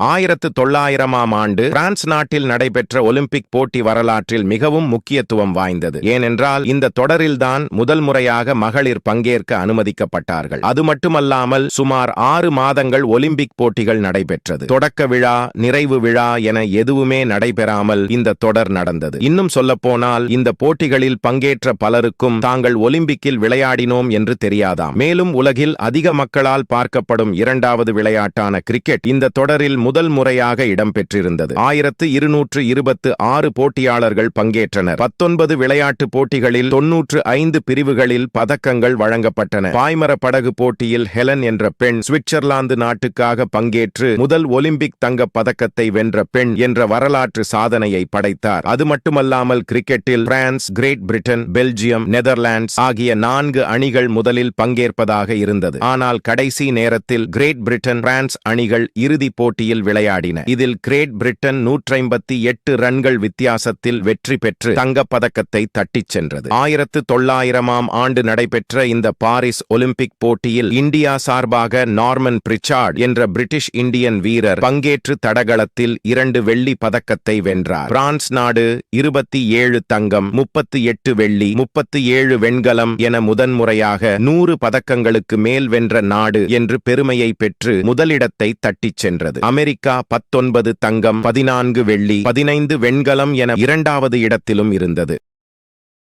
1900ஆம் ஆண்டு பிரான்ஸ் நாட்டில் நடைபெற்ற ஒலிம்பிக் போட்டி வரலாற்றில் மிகவும் முக்கியத்துவம் வாய்ந்தது. ஏனென்றால் இந்த தொடரில்தான் முதல் முறையாக மகளிர் பங்கேற்க அனுமதிக்கப்பட்டார்கள். அது மட்டுமல்லாமல் சுமார் 6 மாதங்கள் ஒலிம்பிக் போட்டிகள் நடைபெற்றது. தொடக்க விழா, நிறைவு விழா என எதுவுமே நடைபெறாமல் இந்த தொடர் நடந்தது. இன்னும் சொல்லப்போனால் இந்த போட்டிகளில் பங்கேற்ற பலருக்கும் தாங்கள் ஒலிம்பிக்கில் விளையாடினோம் என்று தெரியாதாம். மேலும் உலகில் அதிக மக்களால் பார்க்கப்படும் இரண்டாவது விளையாட்டான கிரிக்கெட் இந்த தொடரில் முதல் முறையாக இடம்பெற்றிருந்தது. 1226 போட்டியாளர்கள் பங்கேற்றனர். 19 விளையாட்டு போட்டிகளில் 95 பிரிவுகளில் பதக்கங்கள் வழங்கப்பட்டன. பாய்மர படகு போட்டியில் ஹெலன் என்ற பெண் சுவிட்சர்லாந்து நாட்டுக்காக பங்கேற்று முதல் ஒலிம்பிக் தங்கப் பதக்கத்தை வென்ற பெண் என்ற வரலாற்று சாதனையை படைத்தார். அது மட்டுமல்லாமல் கிரிக்கெட்டில் France, great Britain, Belgium, Netherlands ஆகிய 4 அணிகள் முதலில் பங்கேற்பதாக இருந்தது. ஆனால் கடைசி நேரத்தில் கிரேட் பிரிட்டன், பிரான்ஸ் அணிகள் இறுதிப் போட்டியில் விளையாடின. இதில் கிரேட் பிரிட்டன் 158 ரன்கள் வித்தியாசத்தில் வெற்றி பெற்று தங்கப்பதக்கத்தை தட்டிச் சென்றது. 1900ஆம் ஆண்டு நடைபெற்ற இந்த பாரிஸ் ஒலிம்பிக் போட்டியில் இந்தியா சார்பாக நார்மன் பிரிச்சார்ட் என்ற பிரிட்டிஷ் இந்தியன் வீரர் பங்கேற்று தடகளத்தில் 2 வெள்ளி பதக்கத்தை வென்றார். பிரான்ஸ் நாடு 27 தங்கம், 38 வெள்ளி, 37 வெண்கலம் என முதன்முறையாக 100 பதக்கங்களுக்கு மேல் வென்ற நாடு என்று பெருமையை பெற்று முதலிடத்தை தட்டிச் சென்றது. அமெரிக்கா 19 தங்கம், 14 வெள்ளி, 15 வெண்கலம் என இரண்டாவது இடத்திலும் இருந்தது.